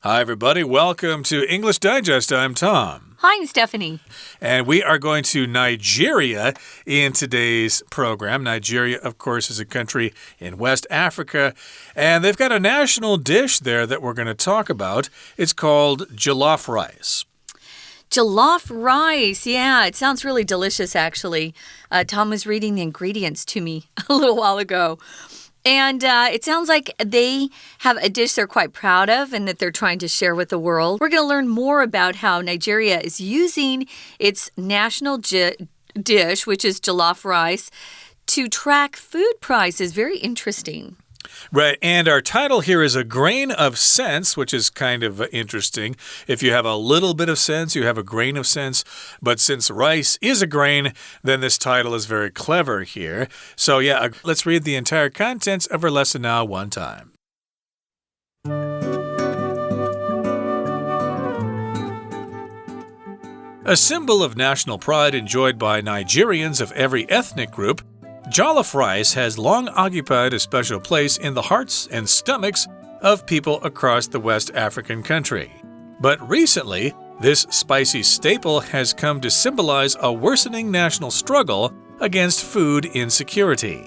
Hi, everybody. Welcome to English Digest. I'm Tom. Hi, I'm Stephanie. And we are going to Nigeria in today's program. Nigeria, of course, is a country in West Africa. And they've got a national dish there that we're going to talk about. It's called jollof rice. Jollof rice. Yeah, it sounds really delicious, actually. Tom was reading the ingredients to me a little while ago. And it sounds like they have a dish they're quite proud of and that they're trying to share with the world. We're going to learn more about how Nigeria is using its national dish, which is jollof rice, to track food prices. Very interesting. Right, and our title here is A Grain of Sense, which is kind of interesting. If you have a little bit of sense, you have a grain of sense. But since rice is a grain, then this title is very clever here. So yeah, let's read the entire contents of our lesson now one time. A symbol of national pride enjoyed by Nigerians of every ethnic group, jollof rice has long occupied a special place in the hearts and stomachs of people across the West African country. But recently, this spicy staple has come to symbolize a worsening national struggle against food insecurity.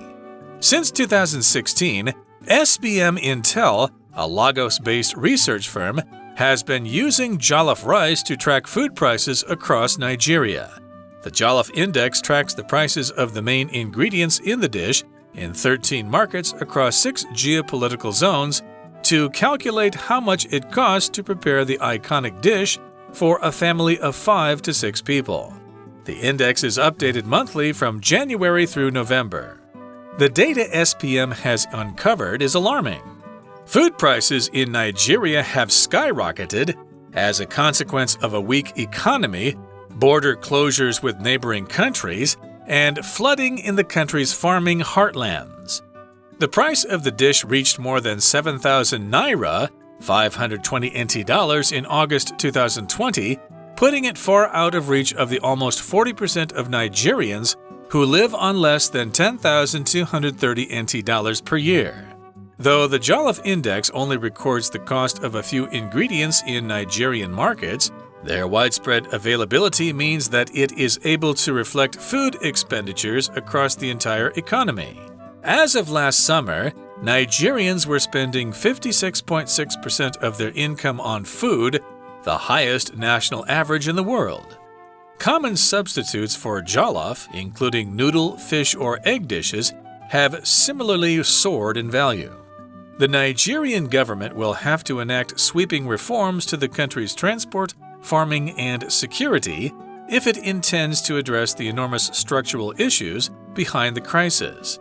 Since 2016, SBM Intel, a Lagos-based research firm, has been using jollof rice to track food prices across Nigeria. The Jollof Index tracks the prices of the main ingredients in the dish in 13 markets across 6 geopolitical zones to calculate how much it costs to prepare the iconic dish for a family of 5 to 6 people. The index is updated monthly from January through November. The data SPM has uncovered is alarming. Food prices in Nigeria have skyrocketed as a consequence of a weak economy, border closures with neighboring countries, and flooding in the country's farming heartlands. The price of the dish reached more than 7,000 naira, 520 NT dollars, in August 2020, putting it far out of reach of the almost 40% of Nigerians who live on less than 10,230 NT dollars per year. Though the Jollof Index only records the cost of a few ingredients in Nigerian markets, their widespread availability means that it is able to reflect food expenditures across the entire economy. As of last summer, Nigerians were spending 56.6% of their income on food, the highest national average in the world. Common substitutes for jollof, including noodle, fish, or egg dishes, have similarly soared in value. The Nigerian government will have to enact sweeping reforms to the country's transport, farming, and security if it intends to address the enormous structural issues behind the crisis.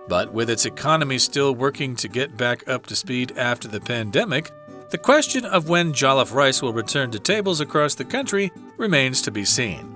But with its economy still working to get back up to speed after the pandemic, the question of when jollof rice will return to tables across the country remains to be seen.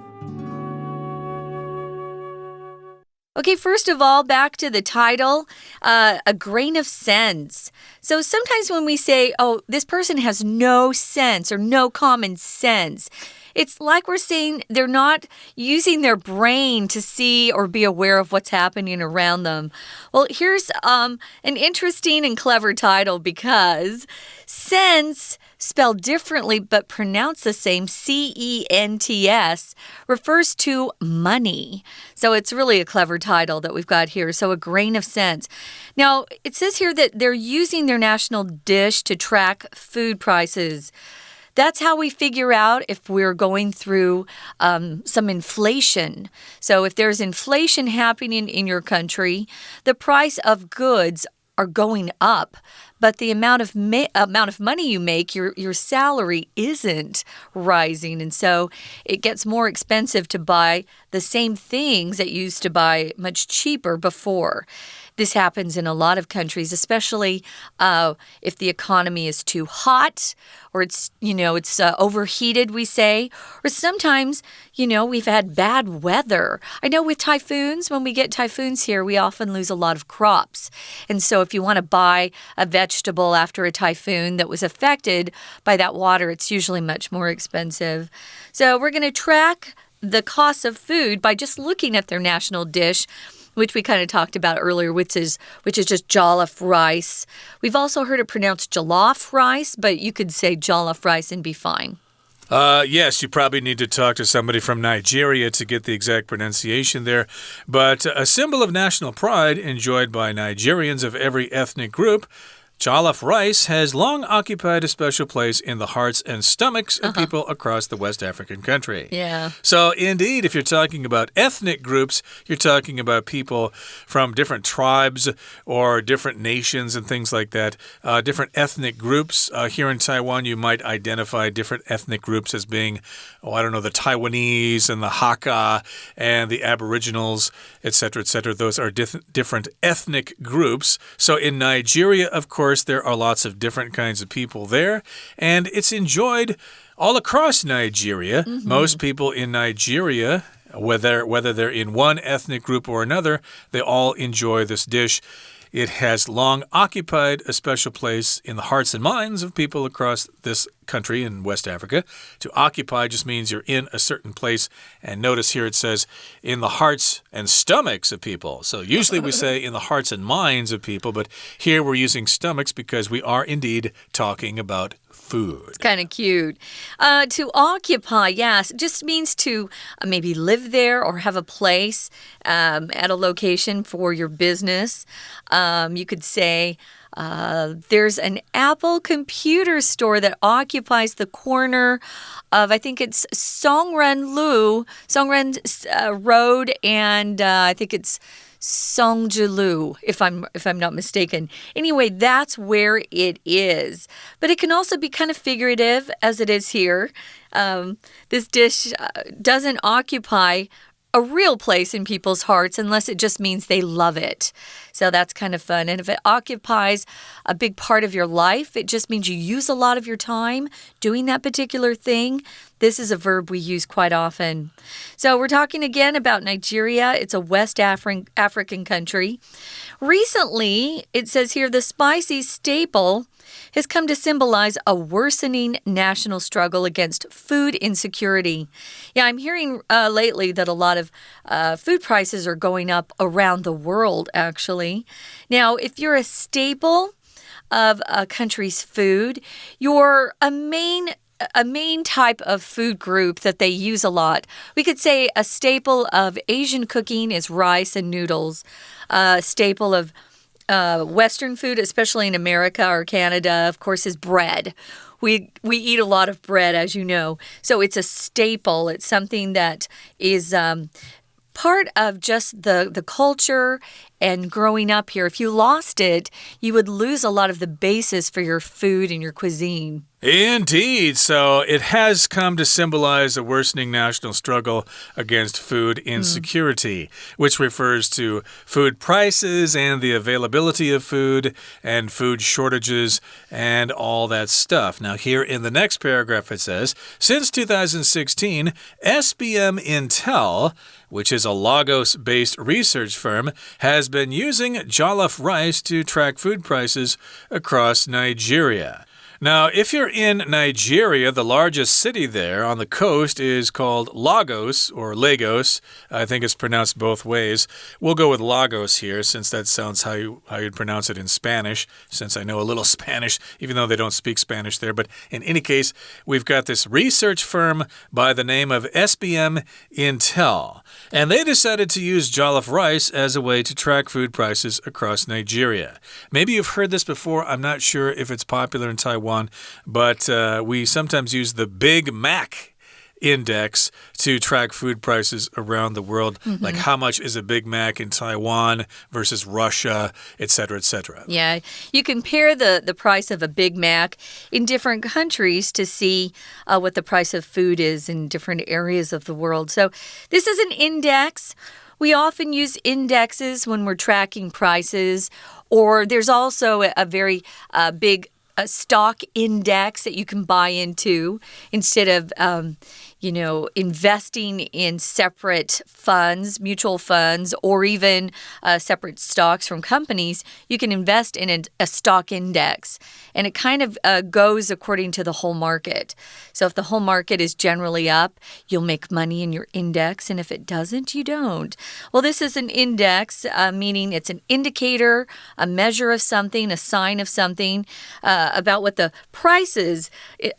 Okay, first of all, back to the title, A Grain of Sense. So sometimes when we say, oh, this person has no sense or no common sense, it's like we're saying they're not using their brain to see or be aware of what's happening around them. Well, here's an interesting and clever title because sense, spelled differently but pronounced the same, C-E-N-T-S, refers to money. So it's really a clever title that we've got here. So A Grain of Sense. Now, it says here that they're using their national dish to track food prices. That's how we figure out if we're going through some inflation. So if there's inflation happening in your country, the price of goods are going up, but the amount of money you make, your salary isn't rising. And so it gets more expensive to buy the same things that you used to buy much cheaper before. This happens in a lot of countries, especially if the economy is too hot or it's overheated, we say. Or sometimes, we've had bad weather. I know with typhoons, when we get typhoons here, we often lose a lot of crops. And so if you want to buy a vegetable after a typhoon that was affected by that water, it's usually much more expensive. So we're going to track the cost of food by just looking at their national dish. which we kind of talked about earlier, which is just jollof rice. We've also heard it pronounced jollof rice, but you could say jollof rice and be fine. Yes, you probably need to talk to somebody from Nigeria to get the exact pronunciation there. But a symbol of national pride enjoyed by Nigerians of every ethnic group, jollof rice has long occupied a special place in the hearts and stomachs of people across the West African country. Yeah. So, indeed, if you're talking about ethnic groups, you're talking about people from different tribes or different nations and things like that. Different ethnic groups. Here in Taiwan, you might identify different ethnic groups as being, I don't know, the Taiwanese and the Hakka and the Aboriginals, etc., etc. Those are different ethnic groups. So, in Nigeria, of course, there are lots of different kinds of people there, and it's enjoyed all across Nigeria. Most people in Nigeria, whether they're in one ethnic group or another, they all enjoy this dish. It has long occupied a special place in the hearts and minds of people across this country in West Africa. To occupy just means you're in a certain place. And notice here it says in the hearts and stomachs of people. So usually we say in the hearts and minds of people, but here we're using stomachs because we are indeed talking about food. It's kind of cute. To occupy, yes, just means to maybe live there or have a place at a location for your business. You could say there's an Apple computer store that occupies the corner of, I think it's Songren Road, and I think it's Songjilu, if I'm not mistaken. Anyway, that's where it is. But it can also be kind of figurative, as it is here. This dish doesn't occupy a real place in people's hearts unless it just means they love it. So that's kind of fun. And if it occupies a big part of your life, it just means you use a lot of your time doing that particular thing. This is a verb we use quite often. So we're talking again about Nigeria. It's a West African country. Recently, it says here, the spicy staple has come to symbolize a worsening national struggle against food insecurity. Yeah, I'm hearing lately that a lot of food prices are going up around the world, actually. Now, if you're a staple of a country's food, you're a main type of food group that they use a lot. We could say a staple of Asian cooking is rice and noodles. A staple of Western food, especially in America or Canada, of course, is bread. We eat a lot of bread, as you know. So it's a staple. It's something that is part of just the culture and growing up here. If you lost it, you would lose a lot of the basis for your food and your cuisine. Indeed. So it has come to symbolize a worsening national struggle against food insecurity, which refers to food prices and the availability of food and food shortages and all that stuff. Now, here in the next paragraph, it says, since 2016, SBM Intel, which is a Lagos-based research firm, has been using jollof rice to track food prices across Nigeria. Now, if you're in Nigeria, the largest city there on the coast is called Lagos, or Lagos. I think it's pronounced both ways. We'll go with Lagos here, since that sounds how you'd pronounce it in Spanish, since I know a little Spanish, even though they don't speak Spanish there. But in any case, we've got this research firm by the name of SBM Intel. And they decided to use jollof rice as a way to track food prices across Nigeria. Maybe you've heard this before. I'm not sure if it's popular in Taiwan. But we sometimes use the Big Mac index to track food prices around the world, like how much is a Big Mac in Taiwan versus Russia, etc., etc. Yeah, you compare the price of a Big Mac in different countries to see what the price of food is in different areas of the world. So this is an index. We often use indexes when we're tracking prices, or there's also a very big stock index that you can buy into instead of investing in separate funds, mutual funds, or even separate stocks from companies, you can invest in a stock index. And it kind of goes according to the whole market. So if the whole market is generally up, you'll make money in your index. And if it doesn't, you don't. Well, this is an index, meaning it's an indicator, a measure of something, a sign of something, about what the prices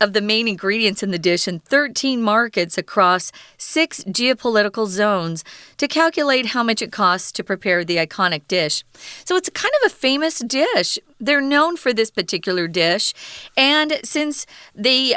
of the main ingredients in the dish in 13 markets across 6 geopolitical zones to calculate how much it costs to prepare the iconic dish. So it's kind of a famous dish. They're known for this particular dish, and since they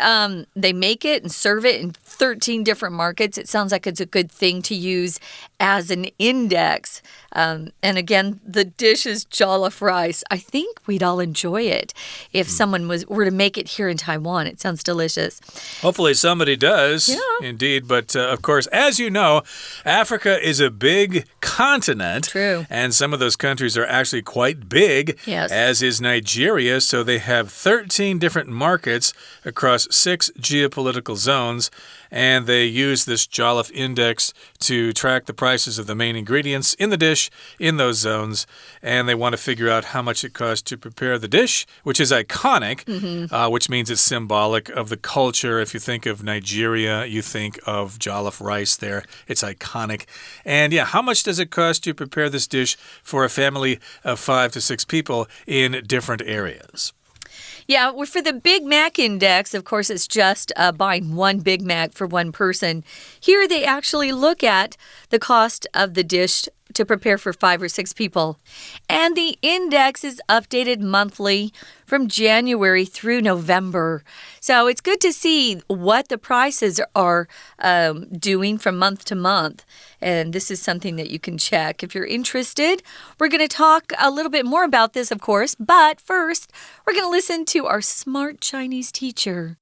make it and serve it in 13 different markets, it sounds like it's a good thing to use as an index. And again, the dish is jollof rice. I think we'd all enjoy it if someone were to make it here in Taiwan. It sounds delicious. Hopefully somebody does. Yeah. Indeed. But of course, as you know, Africa is a big continent. True. And some of those countries are actually quite big, yes. as is Nigeria. So they have 13 different markets across 6 geopolitical zones. And they use this Jollof Index to track the prices of the main ingredients in the dish in those zones. And they want to figure out how much it costs to prepare the dish, which is iconic, which means it's symbolic of the culture. If you think of Nigeria, you think of jollof rice there. It's iconic. And yeah, how much does it cost to prepare this dish for a family of 5 to 6 people in different areas? Yeah, for the Big Mac index, of course, it's just buying one Big Mac for one person. Here they actually look at the cost of the dish to prepare for 5 or 6 people. And the index is updated monthly from January through November. So it's good to see what the prices are doing from month to month. And this is something that you can check if you're interested. We're going to talk a little bit more about this, of course. But first, we're going to listen to our smart Chinese teacher.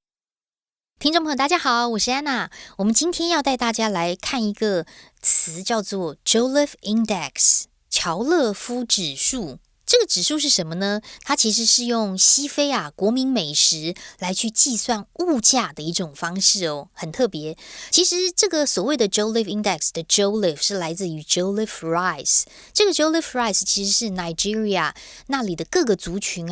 听众朋友大家好，我是安娜。我们今天要带大家来看一个词，叫做 Jollof Index 乔勒夫指数。这个指数是什么呢？它其实是用西非国民美食来去计算物价的一种方式哦，很特别。其实这个所谓的 Jollof Index 的 Jollof 是来自于 Jollof Rice。这个 Jollof Rice 其实是 Nigeria 那里的各个族群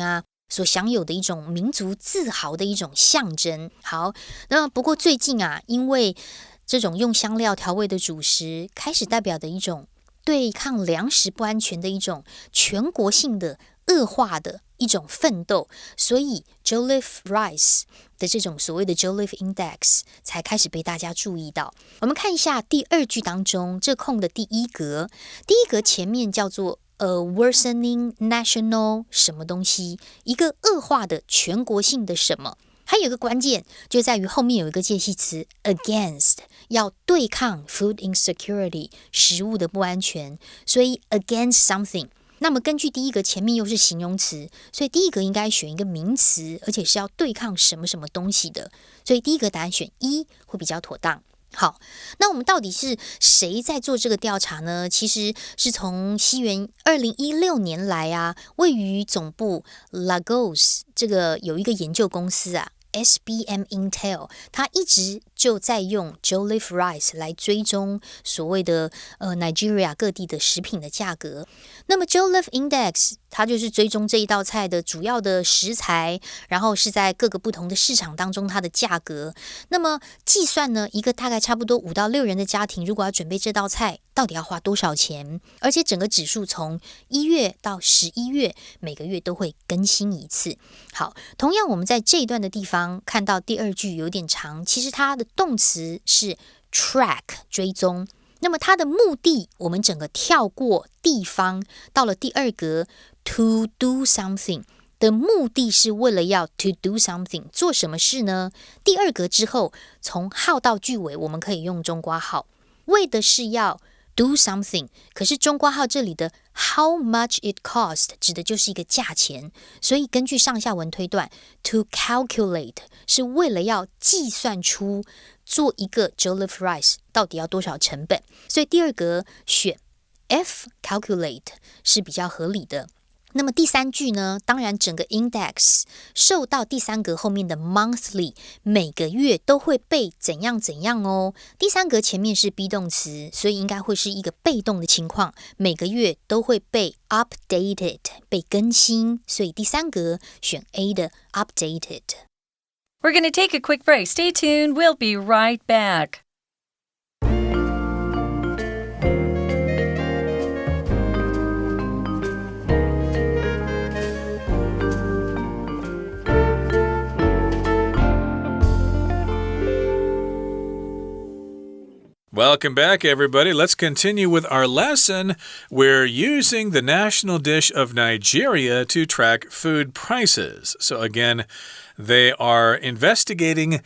所享有的一种民族自豪的一种象征。好，那不过最近因为这种用香料调味的主食开始代表的一种对抗粮食不安全的一种全国性的恶化的一种奋斗，所以 Jollof Rice 的这种所谓的 Jollof Index 才开始被大家注意到。我们看一下第2句当中这空的第一格，第一格前面叫做A worsening national 什么东西，一个恶化的全国性的什么。还有一个关键就在于后面有一个介系词 against， 要对抗 food insecurity 食物的不安全，所以 against something。那么根据第一个前面又是形容词，所以第一个应该选一个名词，而且是要对抗什么什么东西的，所以第一个答案选一会比较妥当。好，那我们到底是谁在做这个调查呢？其实是从西元2016年来位于总部 Lagos 这个有一个研究公司SBM Intel， 它一直就在用 Jollof Rice 来追踪所谓的Nigeria 各地的食品的价格。那么 Jollof Index 它就是追踪这一道菜的主要的食材，然后是在各个不同的市场当中它的价格。那么计算呢，一个大概差不多5到6人的家庭，如果要准备这道菜，到底要花多少钱？而且整个指数从1月到11月，每个月都会更新一次。好，同样我们在这一段的地方看到第2句有点长，其实它的动词是 track 追踪。那么它的目的，我们整个跳过地方，到了第2格 to do something 的目的是为了要 to do something 做什么事呢？第2格之后，从号到句尾，我们可以用中括号，为的是要 do something， 可是中括号这里的 how much it cost 指的就是一个价钱，所以根据上下文推断 to calculate 是为了要计算出做一个 Jollof Rice 到底要多少成本，所以第2格选 F calculate 是比较合理的。那么第三句呢，当然整个 index 受到第三格后面的 monthly 每个月都会被怎样怎样哦。第三格前面是 be 动词，所以应该会是一个被动的情况，每个月都会被 updated 被更新，所以第三格选 A 的 updated。 We're going to take a quick break. Stay tuned. We'll be right back. Welcome back, everybody. Let's continue with our lesson. We're using the national dish of Nigeria to track food prices. So again, they are investigating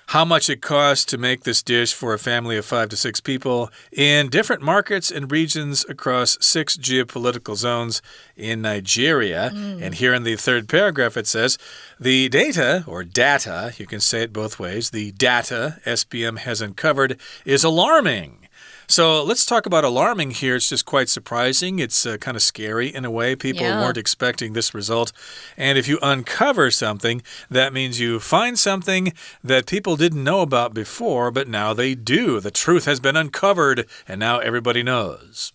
how much it costs to make this dish for a family of 5 to 6 people in different markets and regions across 6 geopolitical zones in Nigeria. And here in the third paragraph, it says, the data, or data, you can say it both ways, the data SBM has uncovered is alarming. So let's talk about alarming here. It's just quite surprising. It's kind of scary in a way. People weren't expecting this result. And if you uncover something, that means you find something that people didn't know about before, but now they do. The truth has been uncovered, and now everybody knows.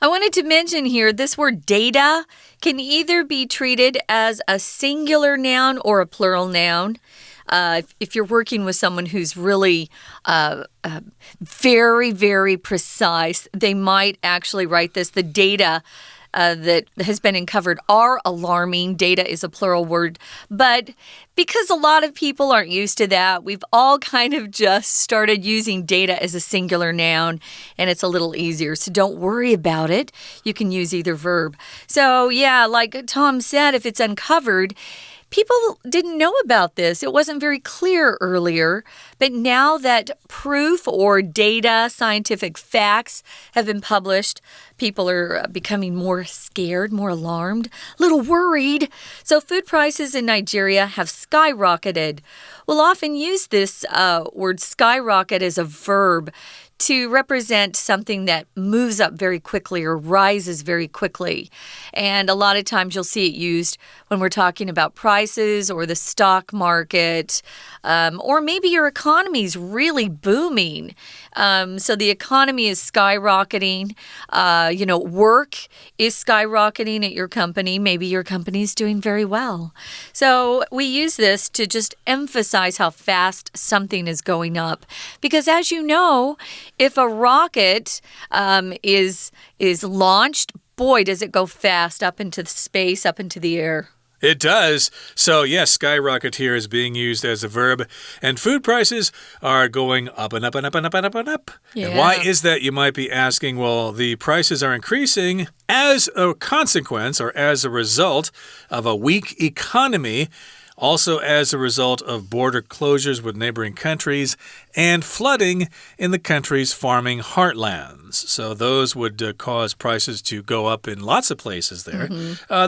I wanted to mention here, this word data can either be treated as a singular noun or a plural noun. If you're working with someone who's really very, very precise, they might actually write this. The data that has been uncovered are alarming. Data is a plural word. But because a lot of people aren't used to that, we've all kind of just started using data as a singular noun, and it's a little easier. So don't worry about it. You can use either verb. So yeah, like Tom said, if it's uncovered, people didn't know about this. It wasn't very clear earlier, but now that proof or data, scientific facts have been published, people are becoming more scared, more alarmed, a little worried. So food prices in Nigeria have skyrocketed. We'll often use this word skyrocket as a verb to represent something that moves up very quickly or rises very quickly. And a lot of times you'll see it used when we're talking about prices or the stock market, or maybe your economy is really booming. So the economy is skyrocketing. Work is skyrocketing at your company. Maybe your company is doing very well. So we use this to just emphasize how fast something is going up. Because as you know, if a rocket is launched, boy, does it go fast up into the space, up into the air. It does. So, yes, skyrocket here is being used as a verb. And food prices are going up and up and up and up and up and up. Yeah. And why is that, you might be asking? Well, the prices are increasing as a consequence or as a result of a weak economy. Also as a result of border closures with neighboring countries and flooding in the country's farming heartlands. So those would cause prices to go up in lots of places there.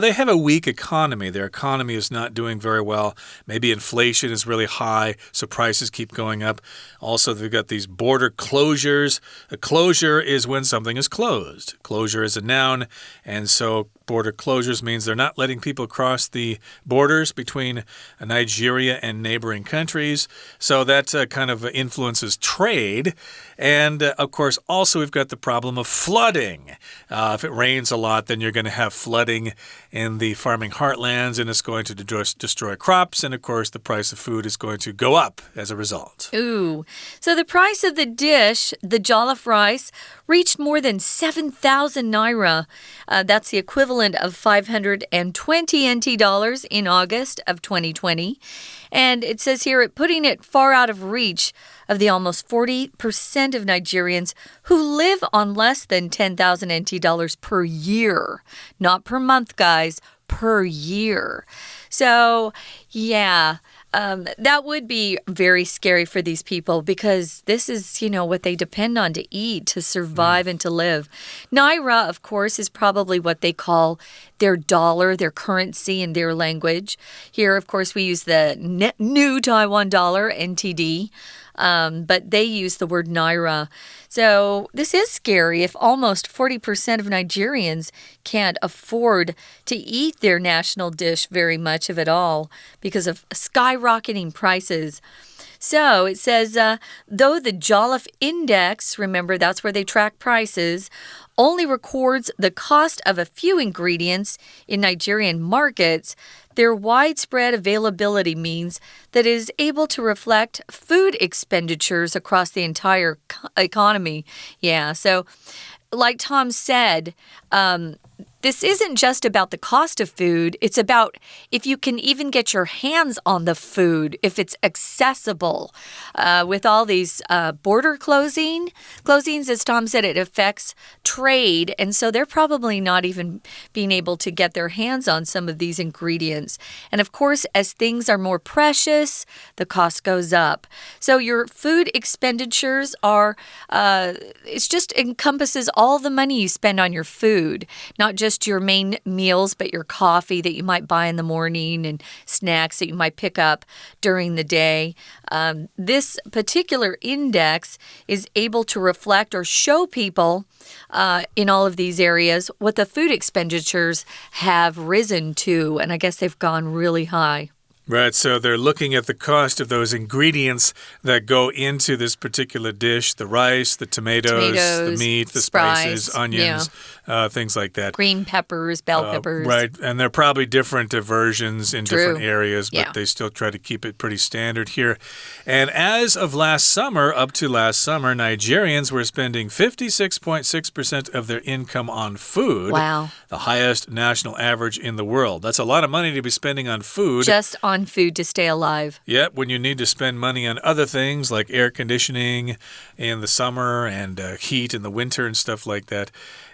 They have a weak economy. Their economy is not doing very well. Maybe inflation is really high, so prices keep going up. Also, they've got these border closures. A closure is when something is closed. Closure is a noun, and so border closures means they're not letting people cross the borders between Nigeria and neighboring countries. So that kind of influences trade. And, of course, also we've got the problem of flooding. If it rains a lot, then you're going to have flooding in the farming heartlands, and it's going to destroy crops. And, of course, the price of food is going to go up as a result. Ooh. So the price of the dish, the jollof rice, reached more than 7,000 naira. That's the equivalent of 520 NT dollars in August of 2020. And it says here, putting it far out of reach of the almost 40% of Nigerians who live on less than 10,000 NT dollars per year. Not per month, guys, per year. So, yeah. That would be very scary for these people because this is, what they depend on to eat, to survive and to live. Naira, of course, is probably what they call their dollar, their currency in their language. Here, of course, we use the new Taiwan dollar, NTD. but they use the word naira. So this is scary if almost 40% of Nigerians can't afford to eat their national dish very much of it all because of skyrocketing prices. So it says, though the Jollof Index, remember that's where they track prices, only records the cost of a few ingredients in Nigerian markets, their widespread availability means that it is able to reflect food expenditures across the entire economy. Yeah, so like Tom said, this isn't just about the cost of food. It's about if you can even get your hands on the food, if it's accessible. With all these border closings, as Tom said, it affects trade. And so they're probably not even being able to get their hands on some of these ingredients. And of course, as things are more precious, the cost goes up. So your food expenditures are, it just encompasses all the money you spend on your food, not just your main meals, but your coffee that you might buy in the morning and snacks that you might pick up during the day. This particular index is able to reflect or show people in all of these areas what the food expenditures have risen to, and I guess they've gone really high. Right, so they're looking at the cost of those ingredients that go into this particular dish, the rice, the tomatoes, the meat, the spices, onions, things like that. Green peppers, bell peppers. Right, and they're probably different versions in different areas, but they still try to keep it pretty standard here. And as of last summer, up to last summer, Nigerians were spending 56.6% of their income on food. Wow. The highest national average in the world. That's a lot of money to be spending on food. Just on food to stay alive. Yep, when you need to spend money on other things like air conditioning in the summer and heat in the winter and stuff like that.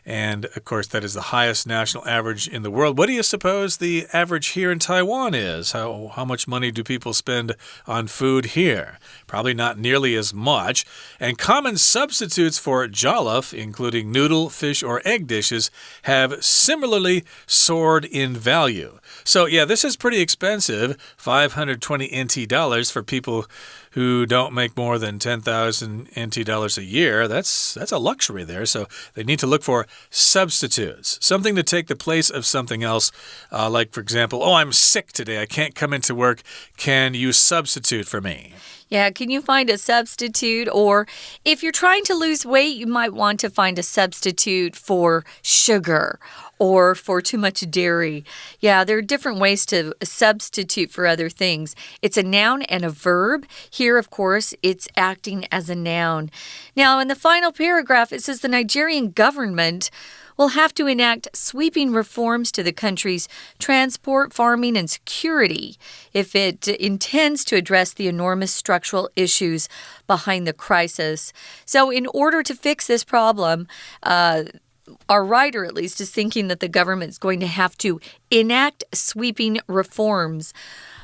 And, of course, that is the highest national average in the world. What do you suppose the average here in Taiwan is? How much money do people spend on food here? Probably not nearly as much. And common substitutes for jollof, including noodle, fish, or egg dishes, have similarly soared in value. So, yeah, this is pretty expensive, 520 NT dollars for people who don't make more than 10,000 NT dollars a year. That's a luxury there. So they need to look for substitutes, something to take the place of something else. Like, for example, oh, I'm sick today. I can't come into work. Can you substitute for me? Yeah, can you find a substitute? Or if you're trying to lose weight, you might want to find a substitute for sugar or for too much dairy. Yeah, there are different ways to substitute for other things. It's a noun and a verb. Here, of course, it's acting as a noun. Now, in the final paragraph, it says the Nigerian government will have to enact sweeping reforms to the country's transport, farming, and security if it intends to address the enormous structural issues behind the crisis. So in order to fix this problem, our writer, at least, is thinking that the government's going to have to enact sweeping reforms.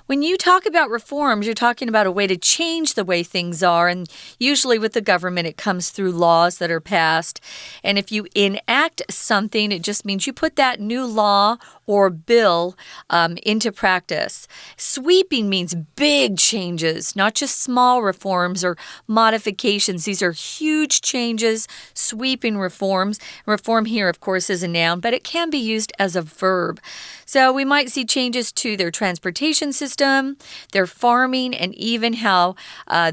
When you talk about reforms, you're talking about a way to change the way things are. And usually with the government, it comes through laws that are passed. And if you enact something, it just means you put that new law or bill into practice. Sweeping means big changes, not just small reforms or modifications. These are huge changes, sweeping reforms. Reform here, of course, is a noun, but it can be used as a verb. So we might see changes to their transportation system, their farming, and even how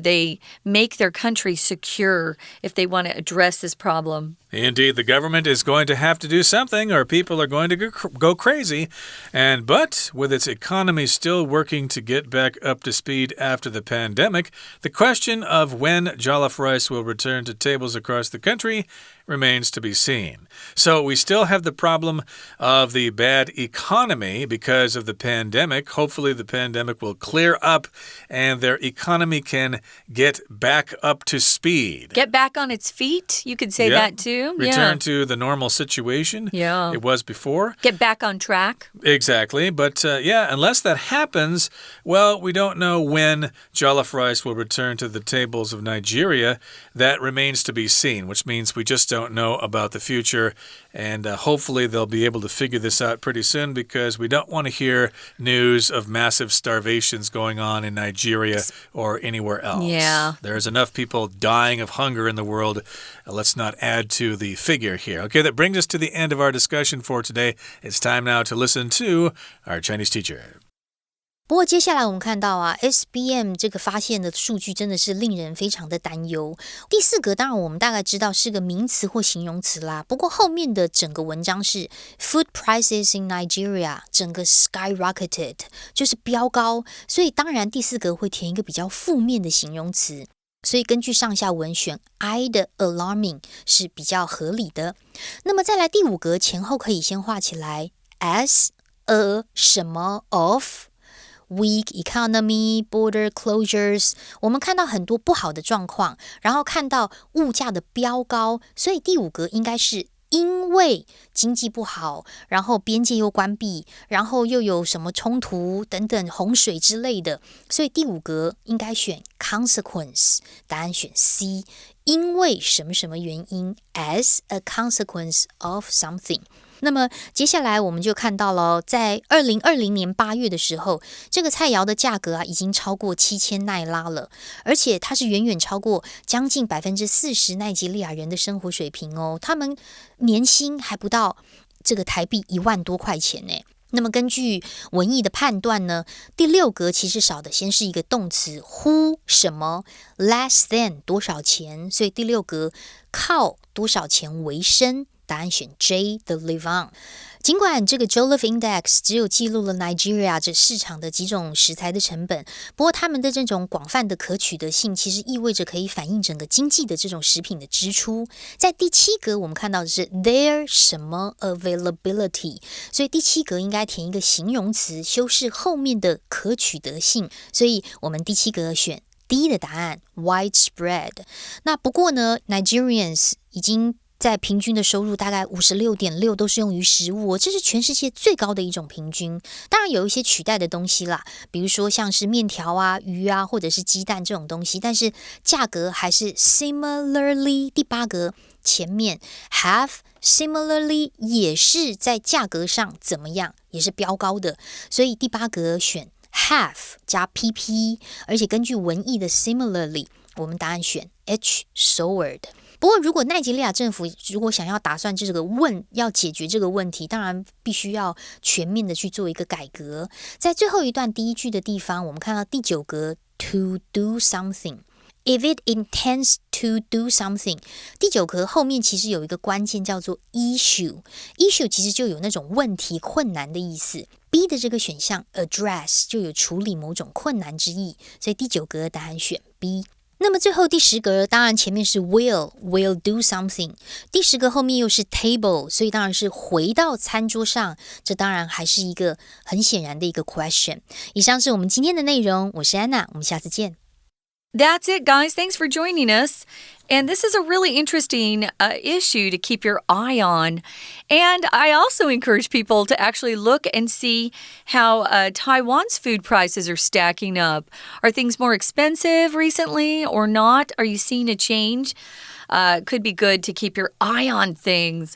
they make their country secure if they want to address this problem. Indeed, the government is going to have to do something or people are going to go crazy. But with its economy still working to get back up to speed after the pandemic, the question of when jollof rice will return to tables across the country remains to be seen. So we still have the problem of the bad economy because of the pandemic. Hopefully the pandemic will clear up and their economy can get back up to speed. Get back on its feet? You could say that too. Return to the normal situation it was before. Get back on track. Exactly. But yeah, unless that happens, well, we don't know when jollof rice will return to the tables of Nigeria. That remains to be seen, which means we just don't know about the future. And hopefully they'll be able to figure this out pretty soon because we don't want to hear news of massive starvations going on in Nigeria or anywhere else. Yeah. There's enough people dying of hunger in the world. Let's not add to the figure here. Okay, that brings us to the end of our discussion for today. It's time now to listen to our Chinese teacher. 不过接下来我们看到啊 SBM 这个发现的数据真的是令人非常的担忧。第四格当然我们大概知道是个名词或形容词啦，不过后面的整个文章是 Food prices in Nigeria 整个 skyrocketed 就是飙高，所以当然第四格会填一个比较负面的形容词。所以根据上下文选 I 的 alarming 是比较合理的。那么再来第五格前后可以先画起来 as a 什么 of weak economy, border closures 我们看到很多不好的状况，然后看到物价的飙高，所以第五格应该是因为经济不好，然后边界又关闭，然后又有什么冲突等等洪水之类的，所以第五格应该选 consequence， 答案选 C， 因为什么什么原因 as a consequence of something。那么接下来我们就看到了，在2020年8月的时候，这个菜肴的价格啊已经超过7000奈拉了，而且它是远远超过将近40%奈及利亚人的生活水平哦，他们年薪还不到这个台币1万多块钱呢。那么根据文意的判断呢，第六格其实少的先是一个动词 who 什么 less than 多少钱，所以第六格靠多少钱为生，答案选 J 的 live on。 尽管这个 Jollof Index 只有记录了 Nigeria 这市场的几种食材的成本，不过他们的这种广泛的可取得性其实意味着可以反映整个经济的这种食品的支出。在第七格我们看到的是 their 什么 availability， 所以第七格应该填一个形容词修饰后面的可取得性，所以我们第七格选D 的答案 widespread。 那不过呢 Nigerians 已经在平均的收入大概 56.6 都是用于食物哦，这是全世界最高的一种平均。当然有一些取代的东西啦，比如说像是面条啊、鱼啊或者是鸡蛋这种东西，但是价格还是 similarly。 第八格前面 have similarly 也是在价格上怎么样，也是飙高的，所以第八格选 have 加 pp， 而且根据文意的 similarly 我们答案选 H soared。不过如果奈及利亚政府如果想要打算要解决这个问题，当然必须要全面的去做一个改革。在最后一段第一句的地方，我们看到第九格 to do something， if it intends to do something， 第九格后面其实有一个关键叫做 issue， 其实就有那种问题困难的意思。 B 的这个选项 address 就有处理某种困难之意，所以第九格答案选 B。那么最后第十格当然前面是 will do something， 第十格后面又是 table， 所以当然是回到餐桌上，这当然还是一个很显然的一个 question。 以上是我们今天的内容，我是安娜，我们下次见。 That's it, guys. Thanks for joining us. And this is a really interesting issue to keep your eye on. And I also encourage people to actually look and see how Taiwan's food prices are stacking up. Are things more expensive recently or not? Are you seeing a change? Could be good to keep your eye on things.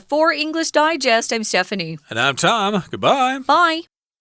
For English Digest, I'm Stephanie. And I'm Tom. Goodbye. Bye.